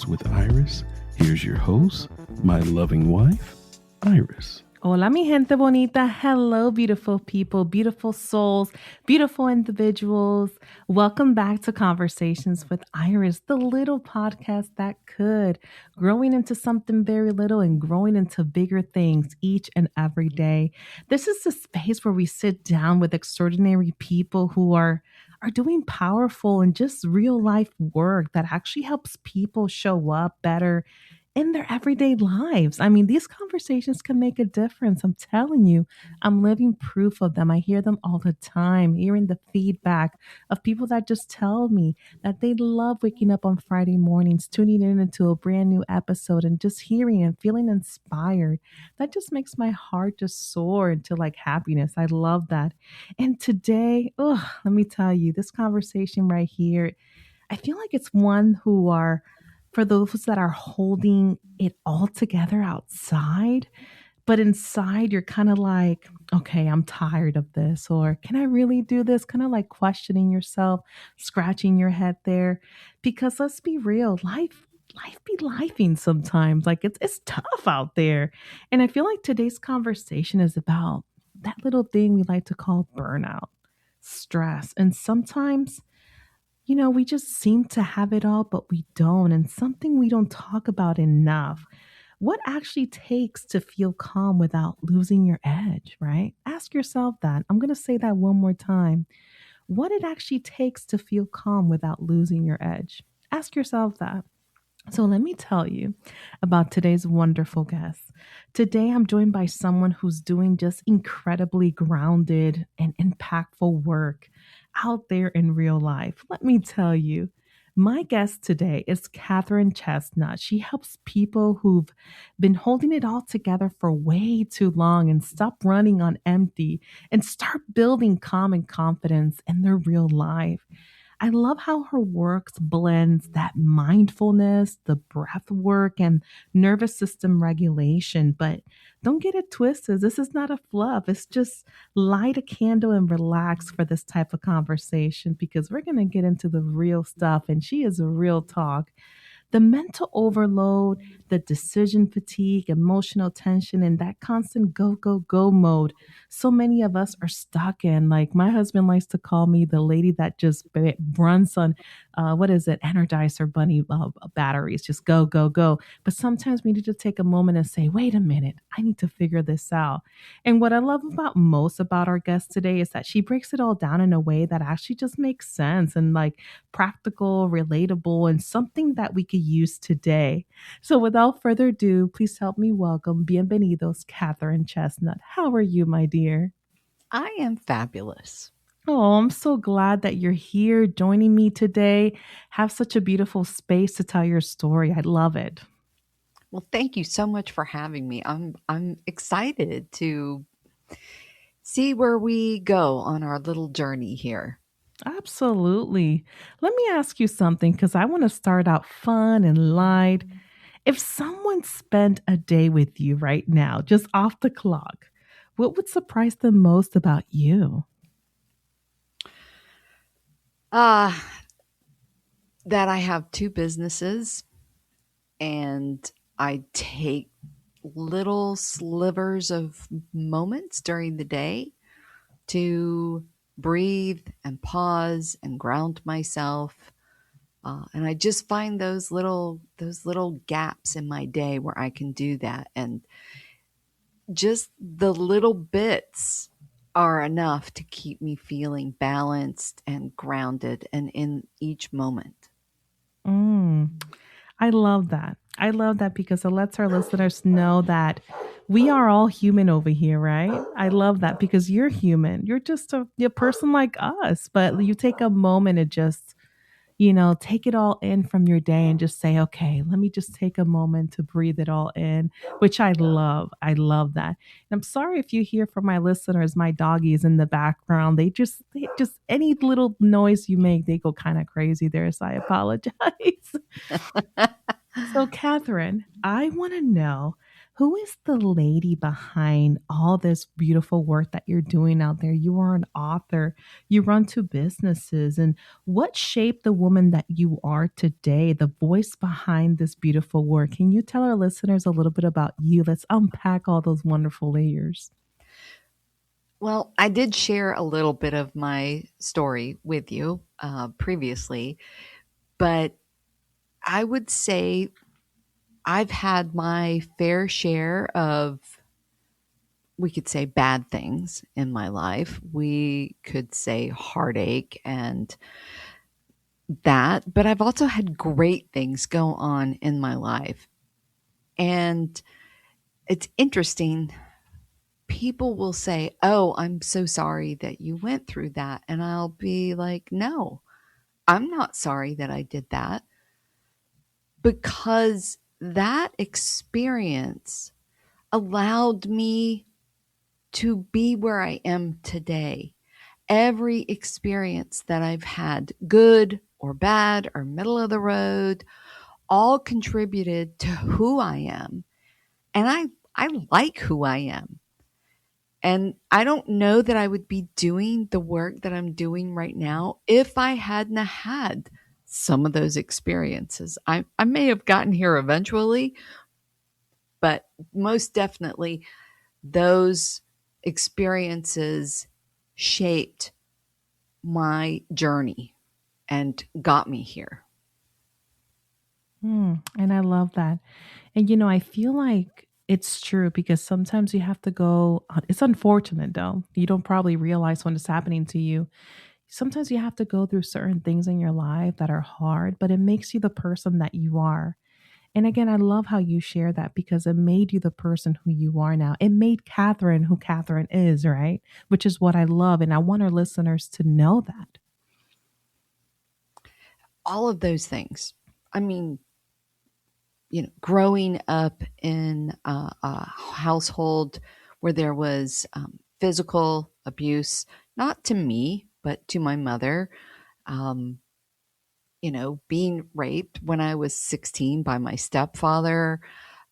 Conversations with Iris. Here's your host, my loving wife, Iris. Hola, mi gente bonita. Hello, beautiful people, beautiful souls, beautiful individuals. Welcome back to Conversations with Iris, the little podcast that could, growing into something very little and growing into bigger things each and every day. This is the space where we sit down with extraordinary people who are doing powerful and just real life work that actually helps people show up better in their everyday lives. I mean, these conversations can make a difference. I'm telling you, I'm living proof of them. I hear them all the time, hearing the feedback of people that just tell me that they love waking up on Friday mornings, tuning in into a brand new episode and just hearing and feeling inspired. That just makes my heart just soar into like happiness. I love that. And today, let me tell you, this conversation right here, I feel like it's one who are for those that are holding it all together outside, but inside you're kind of like, okay, I'm tired of this, or can I really do this? Kind of like questioning yourself, scratching your head there. Because let's be real, life be lifing sometimes. Like it's tough out there. And I feel like today's conversation is about that little thing we like to call burnout, stress. And sometimes we just seem to have it all, but we don't. And something we don't talk about enough. What actually takes to feel calm without losing your edge, right? Ask yourself that. I'm going to say that one more time. What it actually takes to feel calm without losing your edge. Ask yourself that. So let me tell you about today's wonderful guest. Today, I'm joined by someone who's doing just incredibly grounded and impactful work out there in real life. Let me tell you, my guest today is Katharine Chestnut. She helps people who've been holding it all together for way too long and stop running on empty and start building calm and confidence in their real life. I love how her work blends that mindfulness, the breath work, and nervous system regulation. But don't get it twisted. This is not a fluff. It's just light a candle and relax for this type of conversation because we're going to get into the real stuff. And she is a real talk. The mental overload, the decision fatigue, emotional tension, and that constant go, go, go mode so many of us are stuck in. Like my husband likes to call me the lady that just runs on, Energizer bunny batteries, just go, go, go. But sometimes we need to take a moment and say, wait a minute, I need to figure this out. And what I love about most about our guest today is that she breaks it all down in a way that actually just makes sense and like practical, relatable, and something that we could use today. So without further ado, please help me welcome Bienvenidos, Katharine Chestnut. How are you, my dear? I am fabulous. Oh, I'm so glad that you're here joining me today. Have such a beautiful space to tell your story. I love it. Well, thank you so much for having me. I'm excited to see where we go on our little journey here. Absolutely. Let me ask you something because I want to start out fun and light. If someone spent a day with you right now, just off the clock, what would surprise them most about you? Uh, that I have two businesses and I take little slivers of moments during the day to breathe and pause and ground myself. And I just find those little gaps in my day where I can do that. And just the little bits are enough to keep me feeling balanced and grounded and in each moment. Mm, I love that. I love that because it lets our listeners know that we are all human over here, right? I love that because you're human. You're just a person like us, but you take a moment to just take it all in from your day and just say, okay, let me just take a moment to breathe it all in, which I love. I love that. And I'm sorry if you hear from my listeners, my doggies in the background. They just, any little noise you make, they go kind of crazy there. So I apologize. So, Catherine, I want to know Who is the lady behind all this beautiful work that you're doing out there? You are an author, you run two businesses, and what shaped the woman that you are today, the voice behind this beautiful work? Can you tell our listeners a little bit about you? Let's unpack all those wonderful layers. Well, I did share a little bit of my story with you previously, but I would say I've had my fair share of, we could say, bad things in my life. We could say heartache and that, but I've also had great things go on in my life. And it's interesting. People will say, "Oh, I'm so sorry that you went through that." And I'll be like, "No, I'm not sorry that I did that, because that experience allowed me to be where I am today. Every experience that I've had, good or bad or middle of the road, all contributed to who I am. And I like who I am. And I don't know that I would be doing the work that I'm doing right now if I hadn't had some of those experiences. I may have gotten here eventually, but most definitely those experiences shaped my journey and got me here. And I love that. And I feel like it's true because sometimes you have to go. It's unfortunate though. You don't probably realize when it's happening to you. Sometimes you have to go through certain things in your life that are hard, but it makes you the person that you are. And again, I love how you share that because it made you the person who you are now. It made Catherine who Catherine is, right? Which is what I love. And I want our listeners to know that. All of those things. I mean, growing up in a household where there was physical abuse, not to me, but to my mother, um, being raped when I was 16 by my stepfather,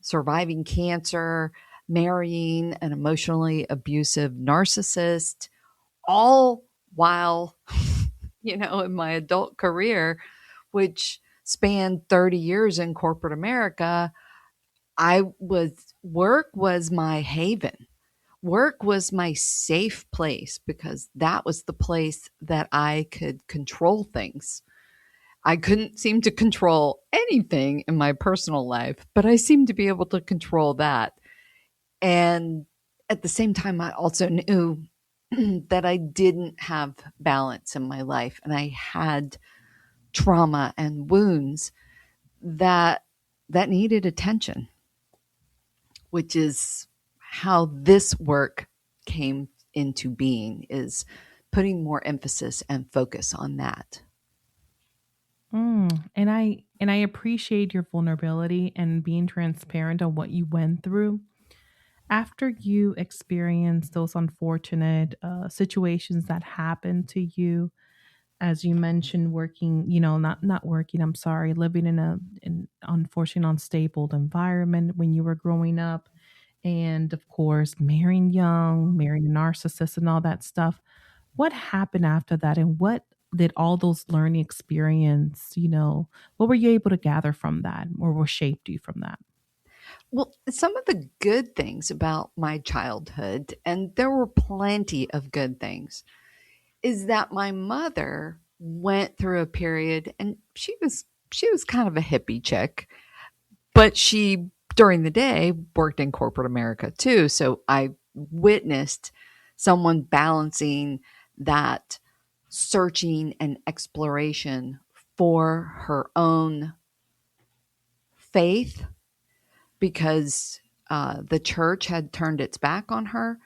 surviving cancer, marrying an emotionally abusive narcissist, all while, in my adult career, which spanned 30 years in corporate America. Work was my haven. Work was my safe place because that was the place that I could control things. I couldn't seem to control anything in my personal life, but I seemed to be able to control that. And at the same time, I also knew that I didn't have balance in my life and I had trauma and wounds that needed attention, which is how this work came into being, is putting more emphasis and focus on that. And I appreciate your vulnerability and being transparent on what you went through. After you experience those unfortunate situations that happened to you, as you mentioned, working, not working, I'm sorry, living in an unfortunate unstable environment when you were growing up, and of course marrying young, marrying a narcissist and all that stuff. What happened after that, and what did all those learning experience, what were you able to gather from that, or what shaped you from that? Well, some of the good things about my childhood, and there were plenty of good things, is that my mother went through a period, and she was kind of a hippie chick, but she, during the day, worked in corporate America too. So I witnessed someone balancing that searching and exploration for her own faith, because the church had turned its back on her.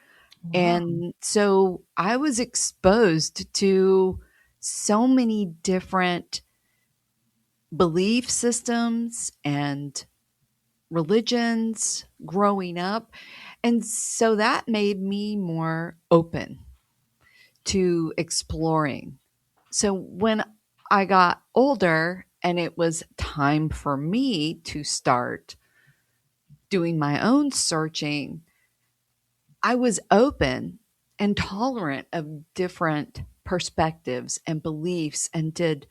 Wow. And so I was exposed to so many different belief systems and religions growing up. And so that made me more open to exploring. So when I got older and it was time for me to start doing my own searching, I was open and tolerant of different perspectives and beliefs and did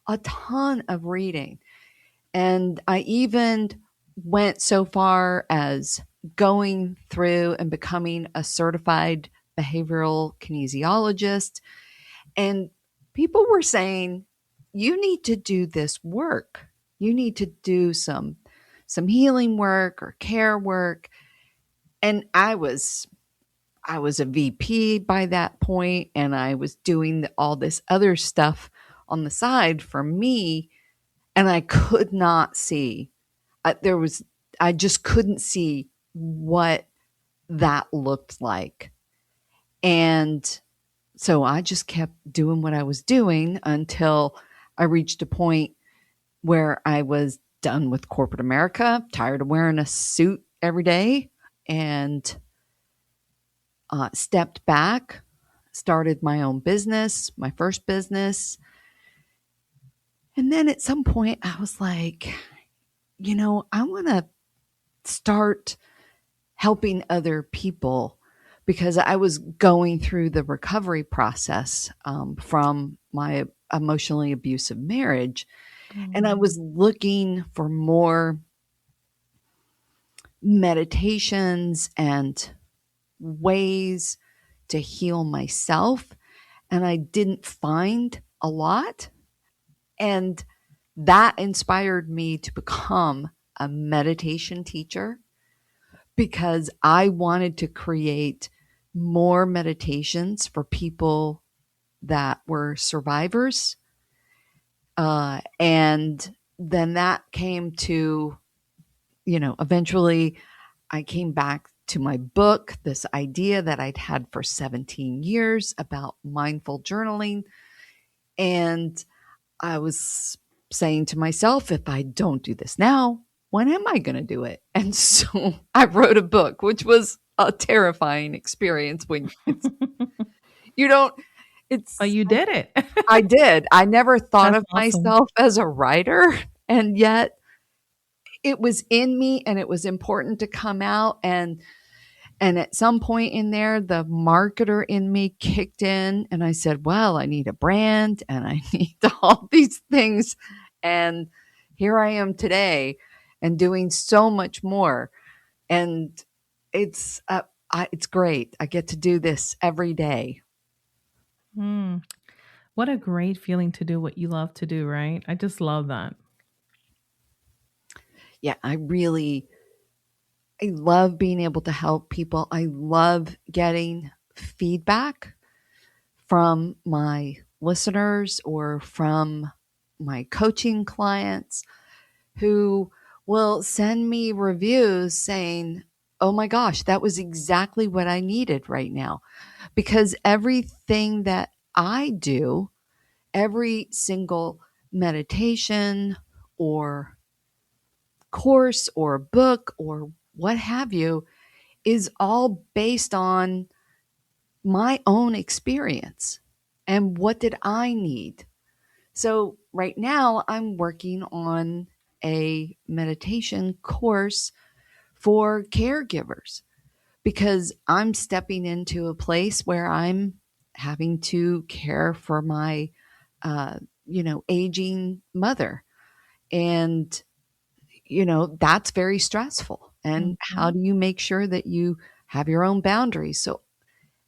a ton of reading. And I even went so far as going through and becoming a certified behavioral kinesiologist. And people were saying, you need to do this work. You need to do some healing work or care work. And I was a VP by that point, and I was doing all this other stuff on the side for me, and I could not see. I just couldn't see what that looked like, and so I just kept doing what I was doing until I reached a point where I was done with corporate America, tired of wearing a suit every day, and stepped back, started my own business, my first business. And then at some point, I was like, I want to start helping other people because I was going through the recovery process from my emotionally abusive marriage. And I was looking for more meditations and ways to heal myself. And I didn't find a lot. And that inspired me to become a meditation teacher because I wanted to create more meditations for people that were survivors. And then that came to, eventually I came back to my book, this idea that I'd had for 17 years about mindful journaling. And I was saying to myself, if I don't do this now, when am I going to do it? And so I wrote a book, which was a terrifying experience when you don't, Oh, it's, you did it. I did. I never thought That's of awesome. myself as a writer. And yet it was in me and it was important to come out. And at some point in there, the marketer in me kicked in and I said, well, I need a brand and I need all these things. And here I am today and doing so much more. And it's great. I get to do this every day. Mm, what a great feeling to do what you love to do, right? I just love that. Yeah, I love being able to help people. I love getting feedback from my listeners or from my coaching clients who will send me reviews saying, oh my gosh, that was exactly what I needed right now. Because everything that I do, every single meditation or course or book or what have you, is all based on my own experience and what did I need. So right now I'm working on a meditation course for caregivers because I'm stepping into a place where I'm having to care for my, aging mother. And, that's very stressful. And how Mhm. do you make sure that you have your own boundaries? So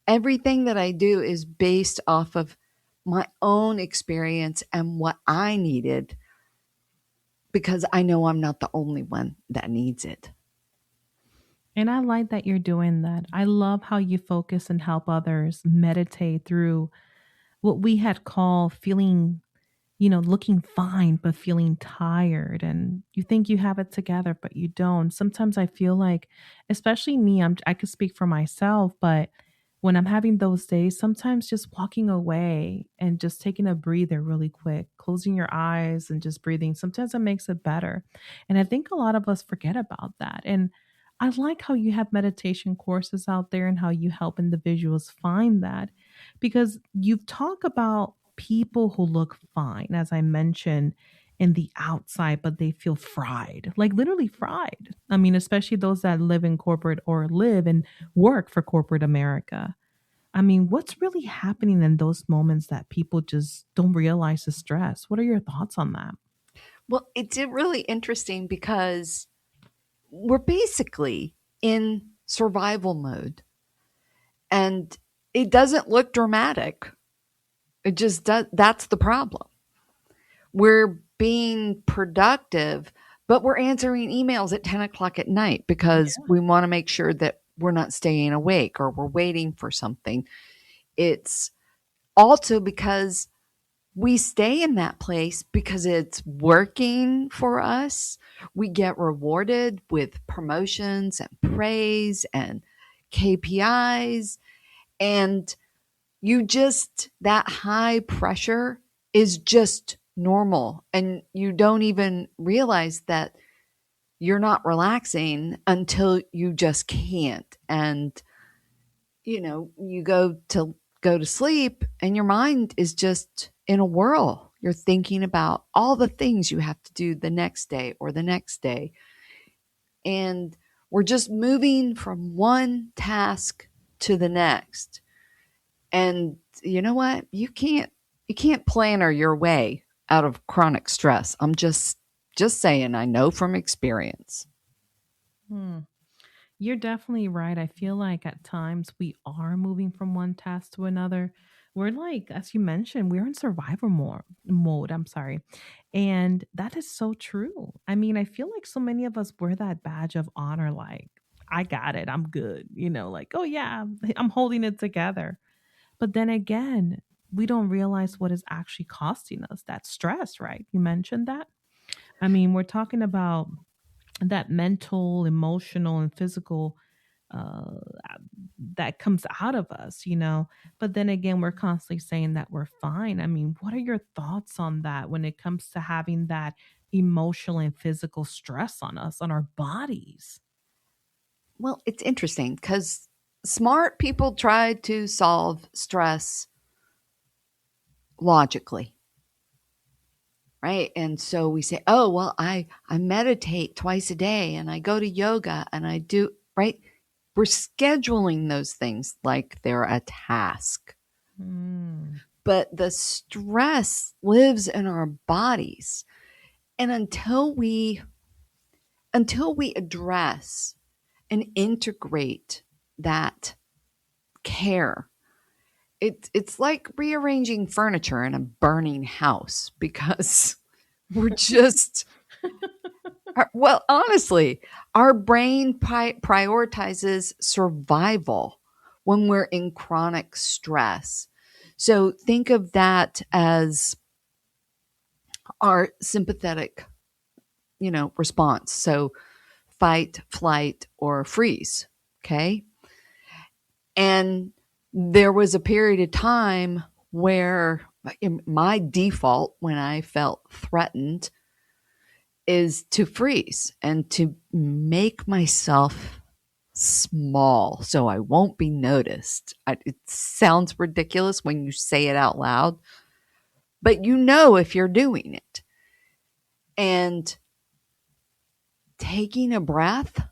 everything that I do is based off of my own experience and what I needed because I know I'm not the only one that needs it. And I like that you're doing that. I love how you focus and help others meditate through what we had called feeling, looking fine, but feeling tired. And you think you have it together, but you don't. Sometimes I feel like, especially me, I could speak for myself, but when I'm having those days, sometimes just walking away and just taking a breather really quick, closing your eyes and just breathing, sometimes it makes it better. And I think a lot of us forget about that. And I like how you have meditation courses out there and how you help individuals find that because you've talked about people who look fine, as I mentioned, in the outside, but they feel fried, like literally fried. I mean, especially those that live in corporate or live and work for corporate America. I mean, what's really happening in those moments that people just don't realize the stress? What are your thoughts on that? Well, it's really interesting because we're basically in survival mode, and it doesn't look dramatic. It just does. That's the problem. We're being productive, but we're answering emails at 10 o'clock at night because we want to make sure that we're not staying awake or we're waiting for something. It's also because we stay in that place because it's working for us. We get rewarded with promotions and praise and KPIs. And that high pressure is just normal. And you don't even realize that you're not relaxing until you just can't. And, you go to sleep and your mind is just in a whirl. You're thinking about all the things you have to do the next day or the next day. And we're just moving from one task to the next. And you know what? You can't planner your way out of chronic stress. I'm just saying, I know from experience. Hmm. You're definitely right. I feel like at times we are moving from one task to another. We're like, as you mentioned, we're in survival mode. I'm sorry. And that is so true. I mean, I feel like so many of us wear that badge of honor, like, I got it. I'm good. Like, oh, yeah, I'm holding it together. But then again, we don't realize what is actually costing us that stress, right? You mentioned that. I mean, we're talking about that mental, emotional, and physical uh, that comes out of us. But then again, we're constantly saying that we're fine. I mean, what are your thoughts on that when it comes to having that emotional and physical stress on us, on our bodies? Well, it's interesting because smart people try to solve stress logically, right? And so we say, oh, well, I meditate twice a day and I go to yoga and I do, right? We're scheduling those things like they're a task. Mm. But the stress lives in our bodies. And until we address and integrate that care, it's like rearranging furniture in a burning house because we're just well, honestly, our brain prioritizes survival when we're in chronic stress. So think of that as our sympathetic, response. So fight, flight, or freeze. Okay. And there was a period of time where my default when I felt threatened is to freeze and to make myself small so I won't be noticed. It sounds ridiculous when you say it out loud, but if you're doing it. And taking a breath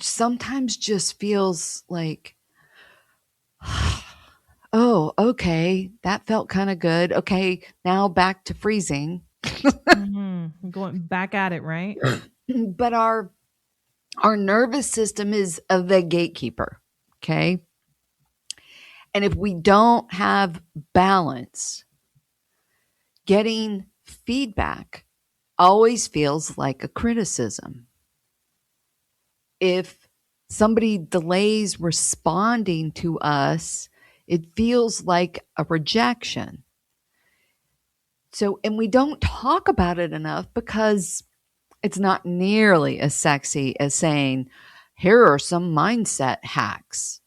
sometimes just feels like, oh, okay, that felt kind of good. Okay, now back to freezing. Going back at it, right? But our nervous system is the gatekeeper. Okay. And if we don't have balance, getting feedback always feels like a criticism. If somebody delays responding to us, it feels like a rejection. So, and we don't talk about it enough because it's not nearly as sexy as saying, here are some mindset hacks.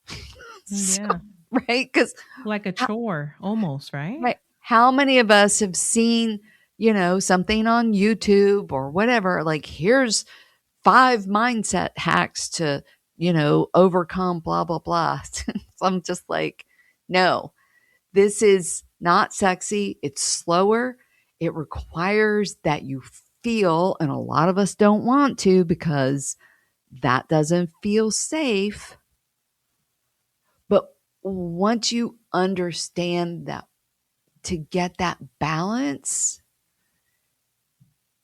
So, Yeah. right? Because Like a chore almost, right? right, how many of us have seen, something on YouTube or whatever, like here's 5 mindset hacks to, overcome blah, blah, blah. So I'm just like, no, this is not sexy. It's slower. It requires that you feel, and a lot of us don't want to because that doesn't feel safe. But once you understand that to get that balance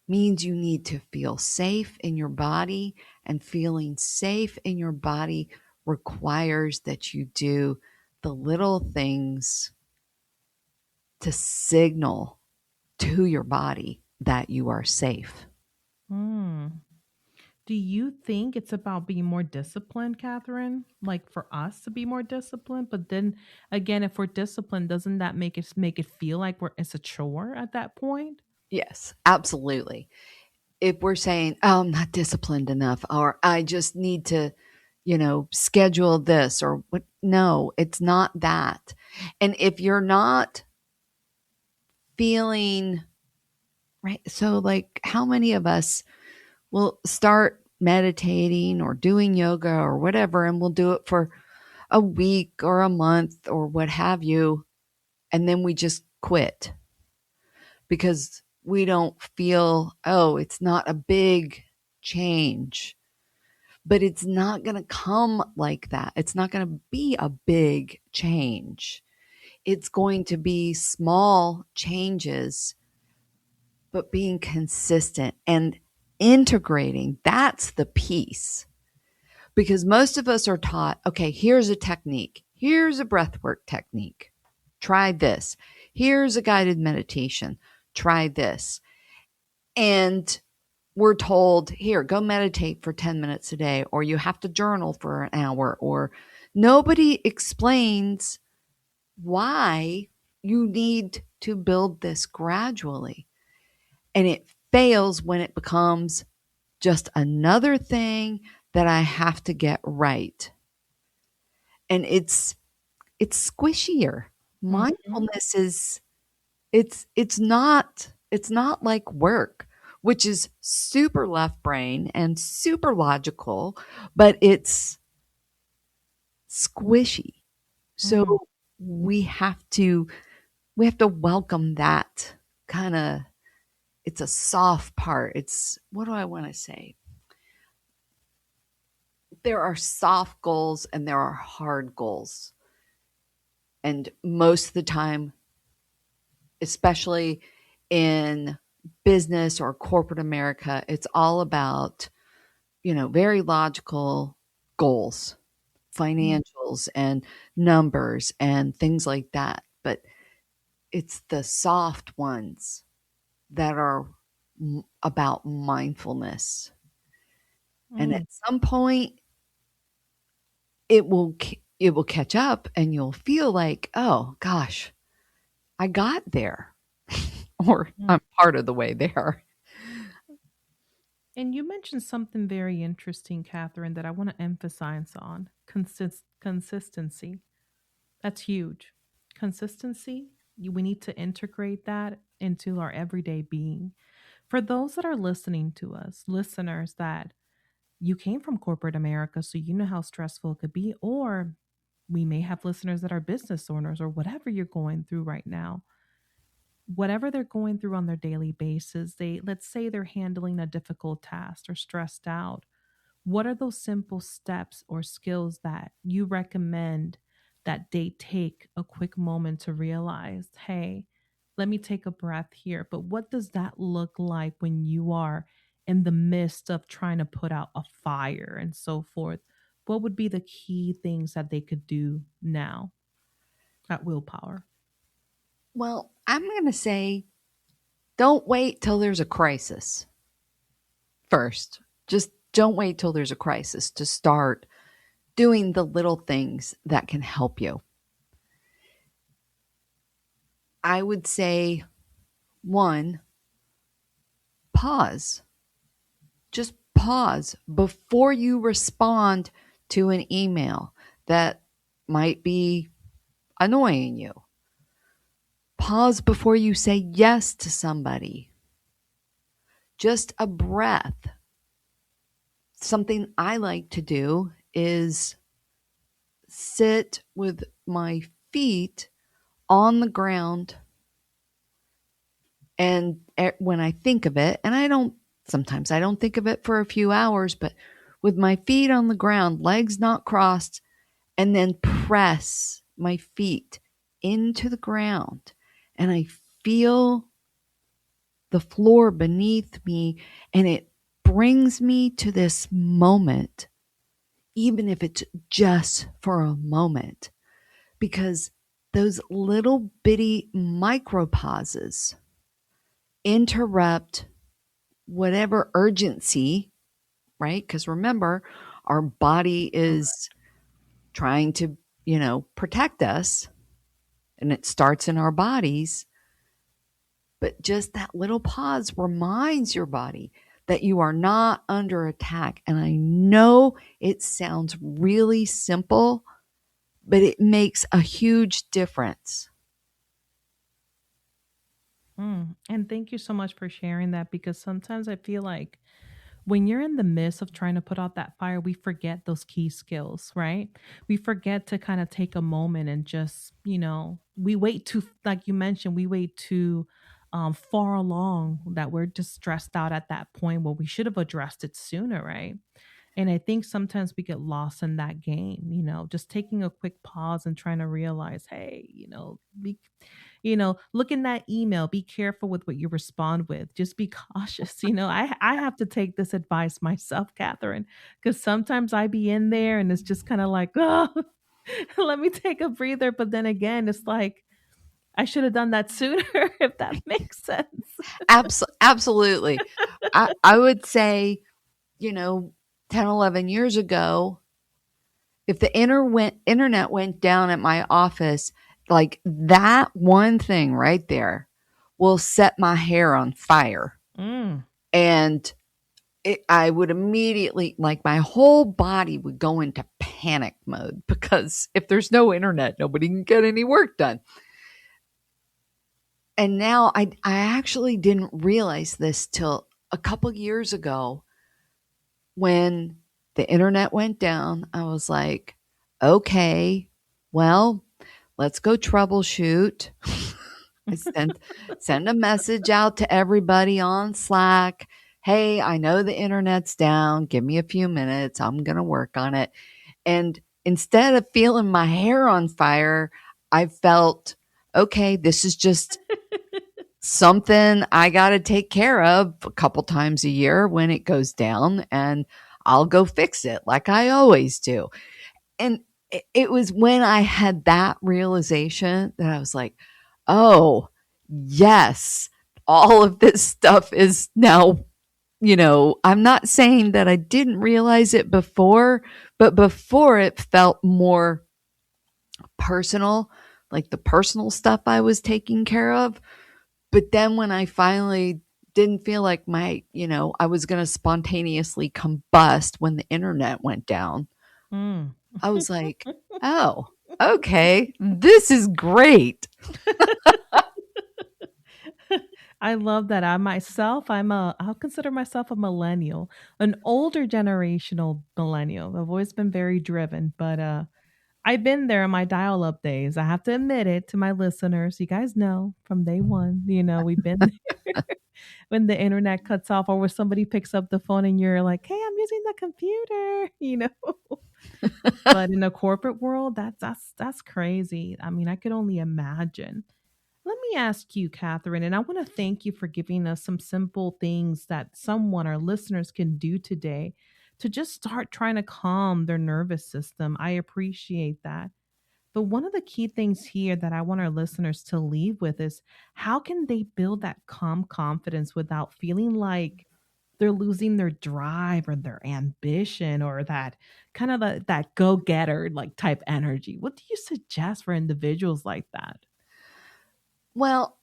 means you need to feel safe in your body, and feeling safe in your body requires that you do the little things to signal to your body that you are safe. Hmm. Do you think it's about being more disciplined, Catherine? Like for us to be more disciplined, but then again, if we're disciplined, doesn't that make it feel like it's a chore at that point? Yes, absolutely. If we're saying, oh, I'm not disciplined enough, or I just need to, schedule this, or what, no, it's not that. And if you're not feeling right, so like how many of us will start meditating or doing yoga or whatever, and we'll do it for a week or a month or what have you, and then we just quit because we don't feel, oh, it's not a big change. But it's not going to come like that. It's not going to be a big change. It's going to be small changes, but being consistent and integrating. That's the piece. Because most of us are taught, okay, here's a technique. Here's a breathwork technique. Try this. Here's a guided meditation. Try this. And we're told, here, go meditate for 10 minutes a day, or you have to journal for an hour, or nobody explains why you need to build this gradually. And it fails when it becomes just another thing that I have to get right. And it's squishier. Mhm. Mindfulness is it's not like work, which is super left brain and super logical, but it's squishy. So Mm. we have to we have to welcome that kind of, it's a soft part. It's, what do I want to say? There are soft goals and there are hard goals. And most of the time, especially in business or corporate America, it's all about, very logical goals, Mm. financials and numbers and things like that. But it's the soft ones that are about mindfulness. And at Mm. some point, it will catch up and you'll feel like, oh gosh, I got there, or Mm. I'm part of the way there. And you mentioned something very interesting, Catherine, that I want to emphasize on consistency. That's huge. Consistency, we need to integrate that into our everyday being. For those that are listening to us, listeners that you came from corporate America, so you know how stressful it could be, or we may have listeners that are business owners or whatever you're going through right now. Whatever they're going through on their daily basis, let's say they're handling a difficult task or stressed out. What are those simple steps or skills that you recommend that they take a quick moment to realize, hey, let me take a breath here? But what does that look like when you are in the midst of trying to put out a fire and so forth? What would be the key things that they could do now at willpower? Well, I'm going to say don't wait till there's a crisis first. Just don't wait till there's a crisis to start doing the little things that can help you. I would say, one, pause. Just pause before you respond to an email that might be annoying you. Pause before you say yes to somebody. Just a breath. Something I like to do is sit with my feet on the ground. And when I think of it, and sometimes I don't think of it for a few hours, but with my feet on the ground, legs not crossed, and then press my feet into the ground, and I feel the floor beneath me, and it brings me to this moment, even if it's just for a moment, because those little bitty micro pauses interrupt whatever urgency, right? Because remember, our body is trying to, protect us, and it starts in our bodies. But just that little pause reminds your body that you are not under attack. And I know it sounds really simple, but it makes a huge difference. And thank you so much for sharing that, because sometimes I feel like when you're in the midst of trying to put out that fire, we forget those key skills, right? We forget to kind of take a moment and just, we wait too, like you mentioned, we wait too far along, that we're just stressed out at that point where we should have addressed it sooner, right? And I think sometimes we get lost in that game, just taking a quick pause and trying to realize, hey, look in that email, be careful with what you respond with. Just be cautious. I have to take this advice myself, Catherine, because sometimes I be in there and it's just kind of like, oh, let me take a breather. But then again, it's like, I should have done that sooner, if that makes sense. Absolutely. I would say, 10, 11 years ago, if the internet went down at my office, like that one thing right there will set my hair on fire. Mm. And I would immediately, like, my whole body would go into panic mode, because if there's no internet, nobody can get any work done. And now I actually didn't realize this till a couple years ago, when the internet went down. I was like, okay, well, let's go troubleshoot. I send a message out to everybody on Slack. Hey, I know the internet's down. Give me a few minutes. I'm going to work on it. And instead of feeling my hair on fire, I felt, okay, this is just something I got to take care of a couple times a year when it goes down, and I'll go fix it like I always do. And it was when I had that realization that I was like, oh, yes, all of this stuff is now, I'm not saying that I didn't realize it before, but before it felt more personal, like the personal stuff I was taking care of. But then when I finally didn't feel like I was going to spontaneously combust when the internet went down, Mm. I was like, oh, okay, this is great. I love that. I'll consider myself a millennial, an older generational millennial. I've always been very driven, but I've been there in my dial up days. I have to admit it to my listeners. You guys know from day one, we've been there when the internet cuts off, or when somebody picks up the phone and you're like, hey, I'm using the computer. But in the corporate world, that's crazy. I mean, I could only imagine. Let me ask you, Catherine, and I want to thank you for giving us some simple things that someone, our listeners, can do today to just start trying to calm their nervous system. I appreciate that. But one of the key things here that I want our listeners to leave with is, how can they build that calm confidence without feeling like they're losing their drive or their ambition, or that kind of that go-getter like type energy? What do you suggest for individuals like that? Well,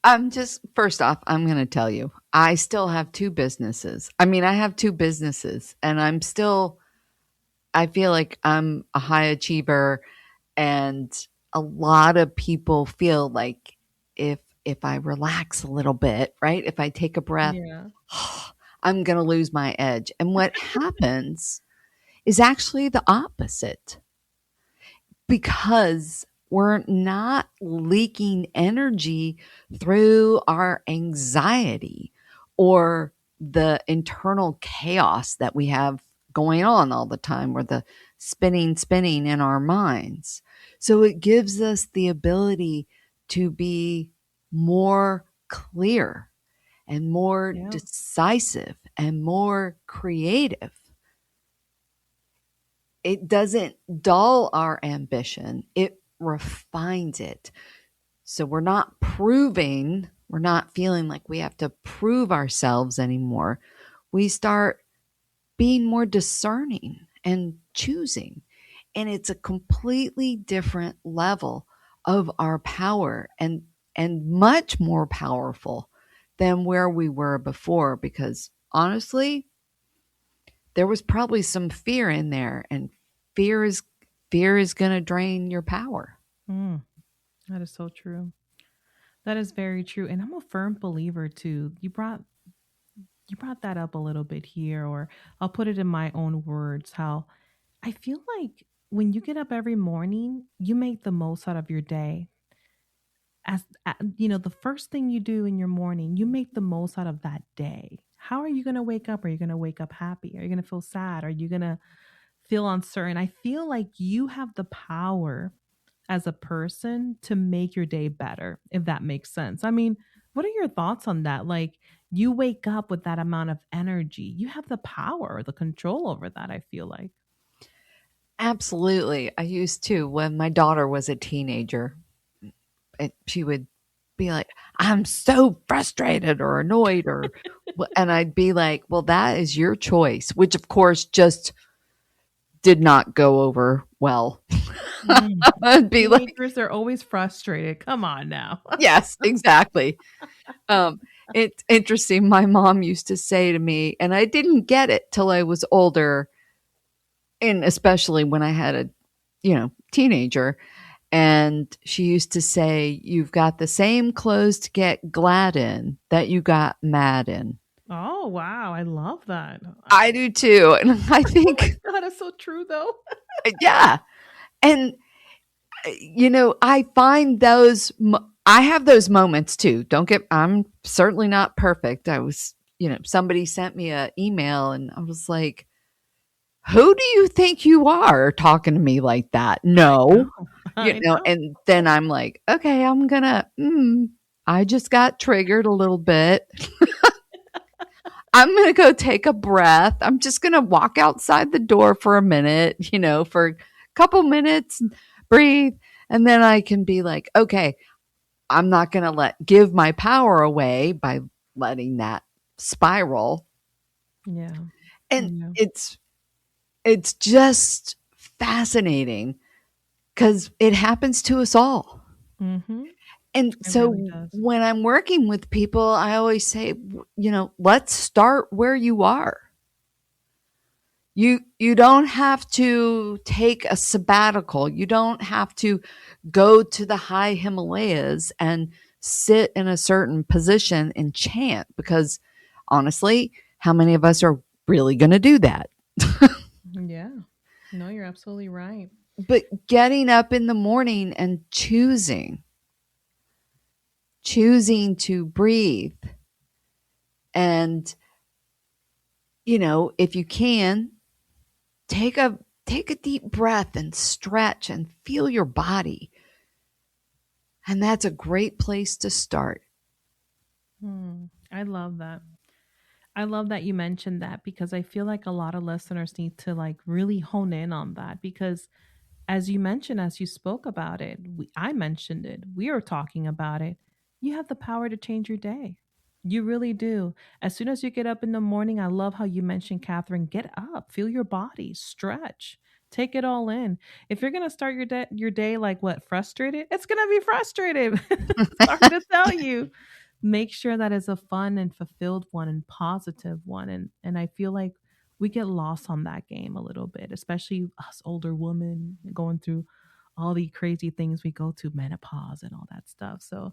first off, I'm going to tell you, I still have two businesses. I have two businesses, and I feel like I'm a high achiever, and a lot of people feel like if I relax a little bit, right? If I take a breath, Yeah. I'm going to lose my edge. And what happens is actually the opposite, because we're not leaking energy through our anxiety or the internal chaos that we have going on all the time, or the spinning in our minds. So it gives us the ability to be more clear and more Yeah. decisive and more creative. It doesn't dull our ambition, it refines it. So we're not proving, we're not feeling like we have to prove ourselves anymore. We start being more discerning and choosing. And it's a completely different level of our power, and much more powerful than where we were before, because honestly, there was probably some fear in there, and fear is fear is going to drain your power. Mm, that is so true. That is very true. And I'm a firm believer too. You brought that up a little bit here, or I'll put it in my own words, how I feel like when you get up every morning, you make the most out of your day. The first thing you do in your morning, you make the most out of that day. How are you going to wake up? Are you going to wake up happy? Are you going to feel sad? Are you going to feel uncertain? I feel like you have the power as a person to make your day better, if that makes sense. I mean, what are your thoughts on that? Like, you wake up with that amount of energy. You have the power, the control over that, I feel like. Absolutely. I used to, when my daughter was a teenager, she would be like, I'm so frustrated or annoyed, and I'd be like, well, that is your choice, which of course just did not go over well. Mm. I'd be like, Teenagers are always frustrated. Come on now. yes, exactly. Um, it's interesting. My mom used to say to me, and I didn't get it till I was older, and especially when I had a, teenager. And she used to say, "You've got the same clothes to get glad in that you got mad in." Oh, wow. I love that. I do too, and I Oh my think, God, that's so true, though. yeah, and I find I have those moments too. I'm certainly not perfect. I was, somebody sent me a email and I was like, who do you think you are talking to me like that? I know. No, I know. and then I'm like, okay, I just got triggered a little bit. I'm going to go take a breath. I'm just going to walk outside the door for a minute, for a couple minutes, breathe. And then I can be like, okay, I'm not going to give my power away by letting that spiral. Yeah. And Yeah. it's just fascinating because it happens to us all. Mm-hmm. And It really so does. when I'm working with people, I always say, let's start where you are. You don't have to take a sabbatical. You don't have to go to the high Himalayas and sit in a certain position and chant, because honestly, how many of us are really going to do that? Yeah. No, you're absolutely right. But getting up in the morning and choosing to breathe, and if you can, take a take a deep breath and stretch and feel your body. And that's a great place to start. I love that. I love that you mentioned that, because I feel like a lot of listeners need to like really hone in on that, because as you mentioned, as you spoke about it, I mentioned it, we are talking about it. You have the power to change your day. You really do. As soon as you get up in the morning, I love how you mentioned, Catherine, get up, feel your body, stretch, take it all in. If you're going to start your day like what, frustrated, it's going to be frustrated. Sorry to tell you. Make sure that is a fun and fulfilled one and positive one. And I feel like we get lost on that game a little bit, especially us older women going through all the crazy things we go to, menopause and all that stuff. So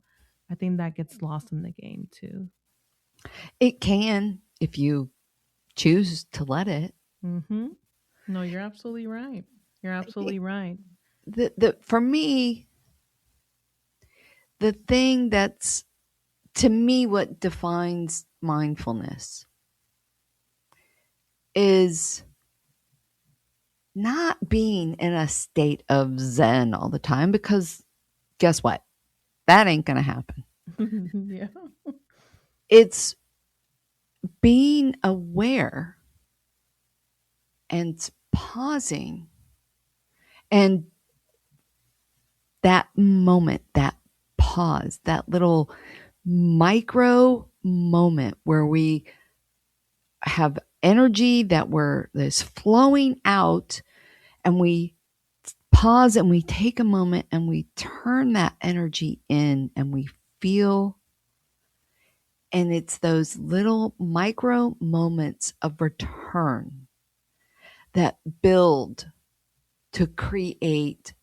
I think that gets lost in the game too. It can, if you choose to let it. No, you're absolutely right. You're absolutely right. For me, the thing that's, to me, what defines mindfulness is not being in a state of Zen all the time, because guess what? That ain't going to happen. Yeah. It's being aware and pausing, and that moment, that pause, that little micro moment where we have energy that's flowing out, and we pause and we take a moment and we turn that energy in and we feel. And it's those little micro moments of return that build to create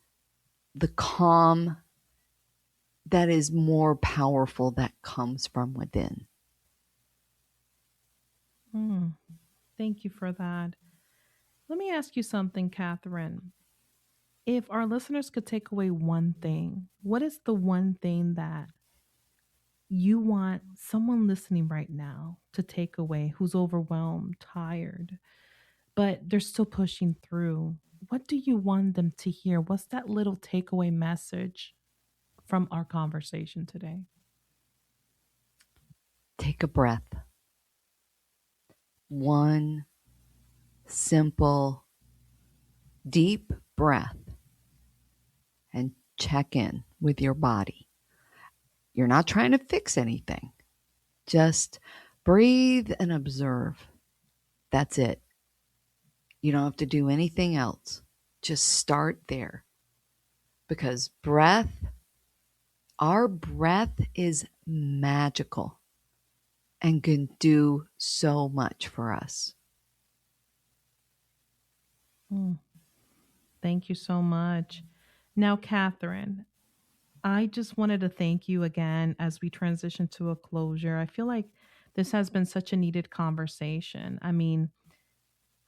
the calm that is more powerful, that comes from within. Thank you for that. Let me ask you something, Catherine. If our listeners could take away one thing, what is the one thing that you want someone listening right now to take away who's overwhelmed, tired, but they're still pushing through? What do you want them to hear? What's that little takeaway message from our conversation today? Take a breath. One simple, deep breath, and check in with your body. You're not trying to fix anything. Just breathe and observe. That's it. You don't have to do anything else. Just start there. Because our breath is magical and can do so much for us. Thank you so much. Now, Catherine, I just wanted to thank you again as we transition to a closure. I feel like this has been such a needed conversation. I mean,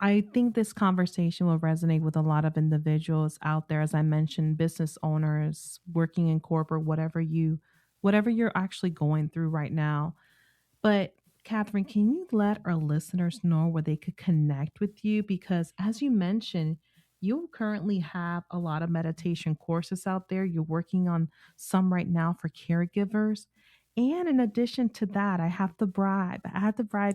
I think this conversation will resonate with a lot of individuals out there, as I mentioned, business owners, working in corporate, whatever you're actually going through right now. But Catherine, can you let our listeners know where they could connect with you? Because as you mentioned, you currently have a lot of meditation courses out there. You're working on some right now for caregivers. And in addition to that, I have to bribe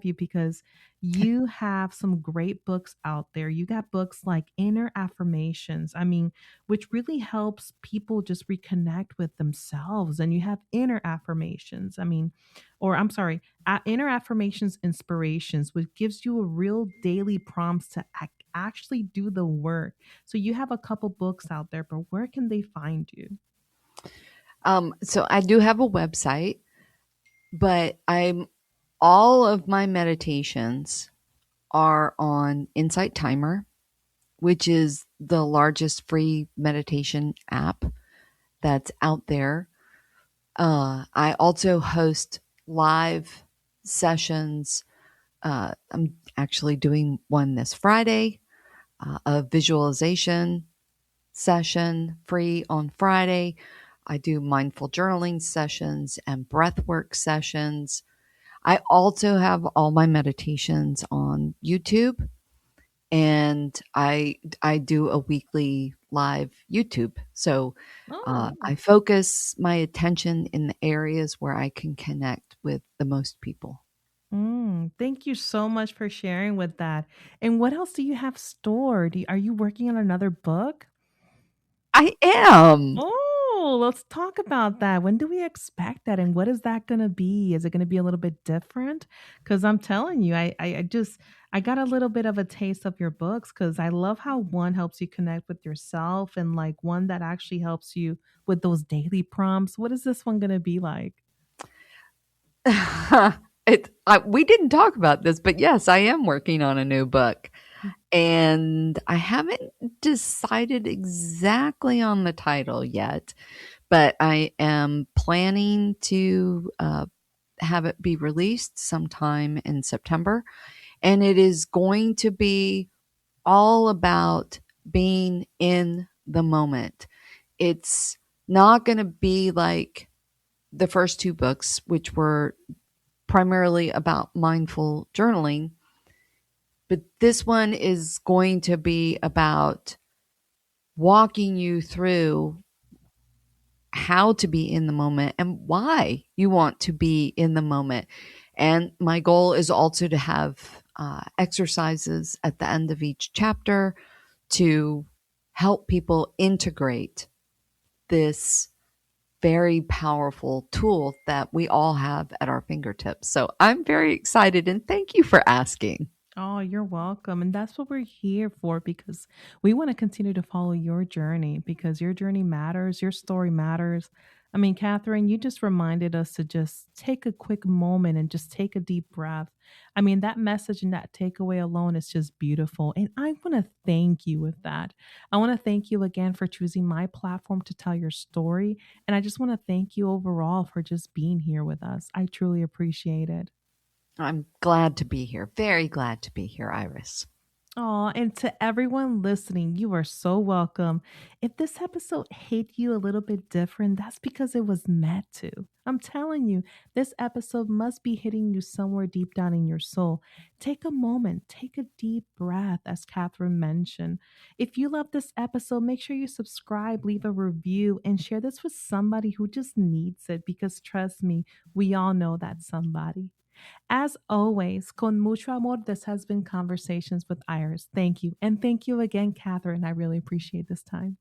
you because you have some great books out there. You got books like Inner Affirmations, I mean, which really helps people just reconnect with themselves. And you have Inner Affirmations, I mean, or I'm sorry, Inner Affirmations Inspirations, which gives you a real daily prompts to actually do the work. So you have a couple books out there, but where can they find you? So I do have a website, but all of my meditations are on Insight Timer, which is the largest free meditation app that's out there. I also host live sessions. I'm actually doing one this Friday, a visualization session free on Friday. I do mindful journaling sessions and breathwork sessions. I also have all my meditations on YouTube, and I do a weekly live YouTube. So Oh, I focus my attention in the areas where I can connect with the most people. thank you so much for sharing with that. And what else do you have stored? Are you working on another book? I am. Oh, let's talk about that. When do we expect that? And what is that going to be? Is it going to be a little bit different? Because I'm telling you, I got a little bit of a taste of your books because I love how one helps you connect with yourself and like one that actually helps you with those daily prompts. What is this one going to be like? We didn't talk about this, but yes, I am working on a new book. And I haven't decided exactly on the title yet, but I am planning to have it be released sometime in September. And it is going to be all about being in the moment. It's not going to be like the first two books, which were primarily about mindful journaling. But this one is going to be about walking you through how to be in the moment and why you want to be in the moment. And my goal is also to have exercises at the end of each chapter to help people integrate this very powerful tool that we all have at our fingertips. So I'm very excited and thank you for asking. Oh, you're welcome. And that's what we're here for because we want to continue to follow your journey because your journey matters, your story matters. I mean, Catherine, you just reminded us to just take a quick moment and just take a deep breath. I mean, that message and that takeaway alone is just beautiful. And I want to thank you with that. I want to thank you again for choosing my platform to tell your story. And I just want to thank you overall for just being here with us. I truly appreciate it. I'm glad to be here. Very glad to be here, Iris. Oh, and to everyone listening, you are so welcome. If this episode hit you a little bit different, that's because it was meant to. I'm telling you, this episode must be hitting you somewhere deep down in your soul. Take a moment, take a deep breath, as Catherine mentioned. If you love this episode, make sure you subscribe, leave a review, and share this with somebody who just needs it because trust me, we all know that somebody. As always, con mucho amor, this has been Conversations with Iris. Thank you. And thank you again, Catherine. I really appreciate this time.